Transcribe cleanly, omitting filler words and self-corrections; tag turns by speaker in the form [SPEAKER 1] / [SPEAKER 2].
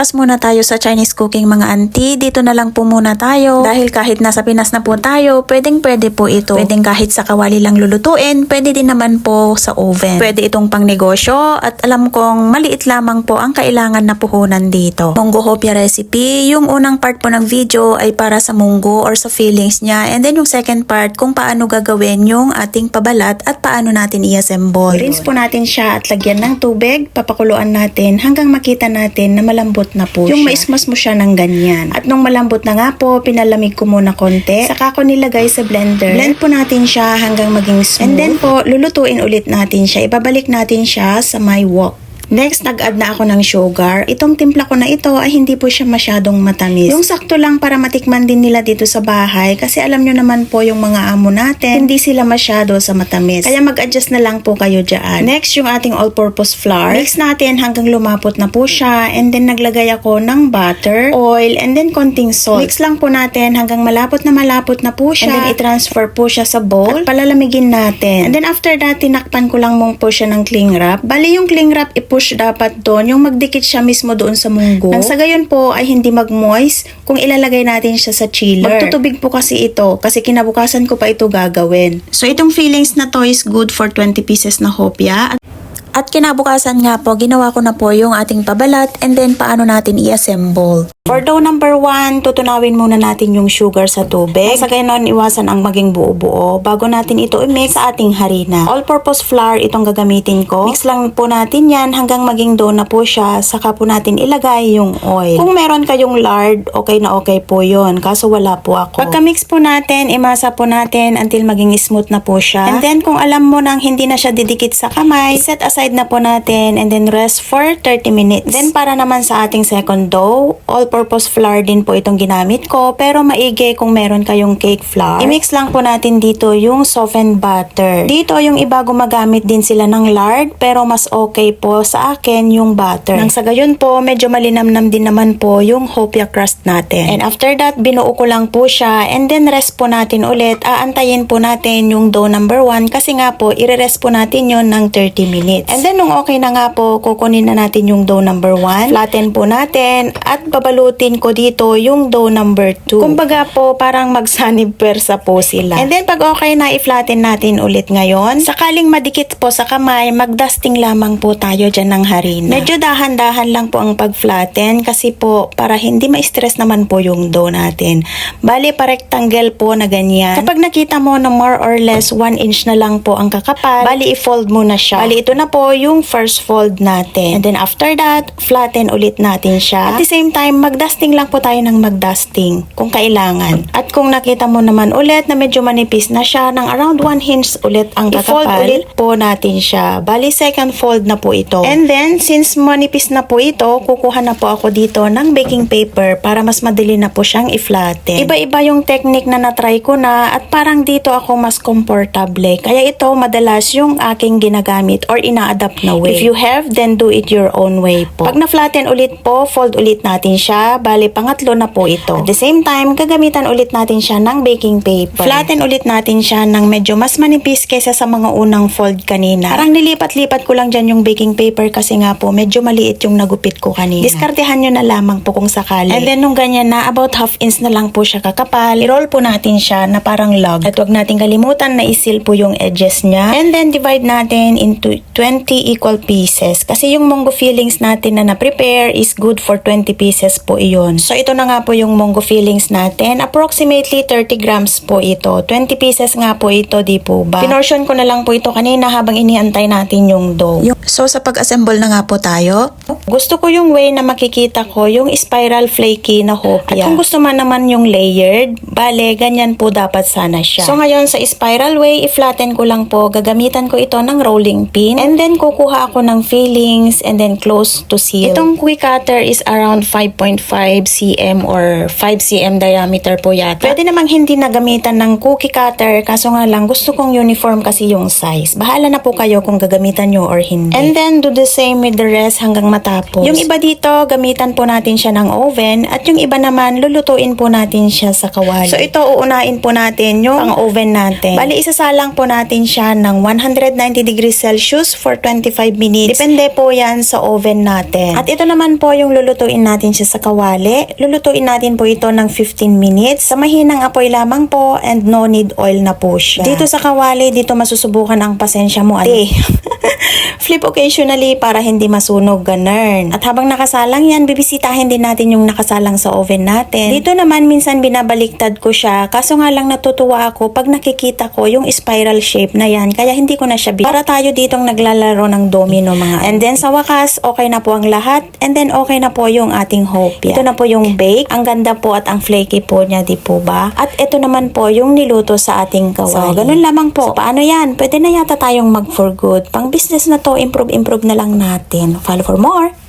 [SPEAKER 1] Pas muna tayo sa Chinese cooking mga auntie. Dito na lang po muna tayo. Dahil kahit nasa Pinas na po tayo, pwede po ito. Pwedeng kahit sa kawali lang lulutuin, pwede din naman po sa oven. Pwede itong pang negosyo at alam kong maliit lamang po ang kailangan na puhunan dito. Munggo hopia recipe, yung unang part po ng video ay para sa munggo or sa fillings niya. And then yung second part kung paano gagawin yung ating pabalat at paano natin i-assemble. Rinse po natin siya at lagyan ng tubig. Papakuluan natin hanggang makita natin na malambot na po yung maismas mo siya ng ganyan. At nung malambot na nga po, pinalamig ko muna konti. Saka ko nilagay sa blender. Blend po natin siya hanggang maging smooth. And then po, lulutuin ulit natin siya. Ibabalik natin siya sa my wok. Next, nag-add na ako ng sugar. Itong timpla ko na ito ay hindi po siya masyadong matamis. Yung sakto lang para matikman din nila dito sa bahay kasi alam nyo naman po yung mga amo natin, hindi sila masyado sa matamis. Kaya mag-adjust na lang po kayo dyan. Next, yung ating all-purpose flour. Mix natin hanggang lumapot na po siya and then naglagay ako ng butter, oil, and then konting salt. Mix lang po natin hanggang malapot na po siya. And then i-transfer po siya sa bowl at palalamigin natin. And then after that, tinakpan ko lang mong po siya ng cling wrap. Bali yung cling wrap i-push dapat doon, yung magdikit siya mismo doon sa munggo. Nang sa gayon po ay hindi mag-moist kung ilalagay natin siya sa chiller. Magtutubig po kasi ito kasi kinabukasan ko pa ito gagawin. So itong fillings na to is good for 20 pieces na hopya. At kinabukasan nga po, ginawa ko na po yung ating pabalat and then paano natin i-assemble. For dough number 1, tutunawin muna natin yung sugar sa tubig. Sa gayon, iwasan ang maging buo-buo bago natin ito i-mix sa ating harina. All-purpose flour itong gagamitin ko. Mix lang po natin yan hanggang maging dough na po siya. Saka po natin ilagay yung oil. Kung meron kayong lard, okay na okay po yun. Kaso wala po ako. Pagka-mix po natin, imasa po natin until maging smooth na po siya. And then kung alam mo nang hindi na siya didikit sa kamay, set aside na po natin and then rest for 30 minutes. Then para naman sa ating second dough, all-purpose flour din po itong ginamit ko pero maigi kung meron kayong cake flour. I-mix lang po natin dito yung softened butter. Dito yung iba gumagamit din sila ng lard pero mas okay po sa akin yung butter. Nang sa gayon po, medyo malinamnam din naman po yung hopia crust natin. And after that, binuo ko lang po siya and then rest po natin ulit. Aantayin po natin yung dough number 1 kasi nga po, i-rest po natin yon ng 30 minutes. And then nung okay na nga po, kukunin na natin yung dough number 1. Flatten po natin at babalutin ko dito yung dough number 2. Kumbaga po, parang magsanib persa po sila. And then pag okay na, i-flatten natin ulit ngayon. Sakaling madikit po sa kamay, mag-dusting lamang po tayo dyan ng harina. Medyo dahan-dahan lang po ang pag-flatten kasi po, para hindi ma-stress naman po yung dough natin. Bali, pa-rectangle po na ganyan. Kapag nakita mo na more or less 1 inch na lang po ang kakapal, bali, i-fold mo na siya. Bali, ito na po yung first fold natin. And then after that, flatten ulit natin siya. At the same time, mag-dusting lang po tayo ng mag-dusting kung kailangan. At kung nakita mo naman ulit na medyo manipis na siya, ng around 1 inch ulit ang kakapal, i-fold ulit po natin siya. Bali, second fold na po ito. And then, since manipis na po ito, kukuha na po ako dito ng baking paper para mas madali na po siyang i-flatten. Iba-iba yung technique na na-try ko na at parang dito ako mas komportable. Kaya ito, madalas yung aking ginagamit or ina-adapt na way. If you have, then do it your own way po. Pag na-flatten ulit po, fold ulit natin siya. Bali, pangatlo na po ito. At the same time, gagamitan ulit natin siya ng baking paper. Flatten ulit natin siya ng medyo mas manipis kaysa sa mga unang fold kanina. Parang nilipat-lipat ko lang dyan yung baking paper kasi nga po, medyo maliit yung nagupit ko kanina. Diskartehan nyo na lamang po kung sakali. And then, nung ganyan na, about half inch na lang po siya kakapal. I-roll po natin siya na parang log. At wag natin kalimutan na isil po yung edges niya. And then, divide natin into 20 equal pieces. Kasi yung munggo fillings natin na na-prepare is good for 20 pieces po iyon. So, ito na nga po yung munggo fillings natin. Approximately 30 grams po ito. 20 pieces nga po ito, di po ba? Pinortion ko na lang po ito kanina habang iniantay natin yung dough. So, sa pag-assemble na nga po tayo, gusto ko yung way na makikita ko yung spiral flaky na hopia. At kung gusto man naman yung layered, bale, ganyan po dapat sana siya. So, ngayon sa spiral way, i-flatten ko lang po. Gagamitan ko ito ng rolling pin. And then, kukuha ako ng fillings and then close to seal. Itong quick cutter is around 5.5 cm or 5 cm diameter po yata. Pwede namang hindi nagamitan ng cookie cutter, kaso nga lang gusto kong uniform kasi yung size. Bahala na po kayo kung gagamitan nyo or hindi. And then, do the same with the rest hanggang matapos. Yung iba dito, gamitan po natin siya ng oven at yung iba naman, lulutuin po natin siya sa kawali. So, ito, uunahin po natin yung pang-oven natin. Bali, isasalang po natin siya ng 190 degrees Celsius for or 25 minutes. Depende po yan sa oven natin. At ito naman po yung lulutuin natin siya sa kawali. Lulutuin natin po ito ng 15 minutes. Sa mahinang apoy lamang po and no need oil na po siya. Dito sa kawali, dito masusubukan ang pasensya mo, ate. Flip occasionally para hindi masunog, ganun. At habang nakasalang yan, bibisitahin din natin yung nakasalang sa oven natin. Dito naman minsan binabaliktad ko siya, kaso nga lang natutuwa ako pag nakikita ko yung spiral shape na yan, kaya hindi ko na siya para tayo ditong naglalaro ng domino mga. And then sa wakas, okay na po ang lahat, and then okay na po yung ating hopia. Ito na po yung bake, ang ganda po at ang flaky po niya, di po ba? At ito naman po yung niluto sa ating kawali. So, ganun lamang po. So, paano yan? Pwede na yata tayong mag for good. Pang business na to, improve na lang natin. Follow for more.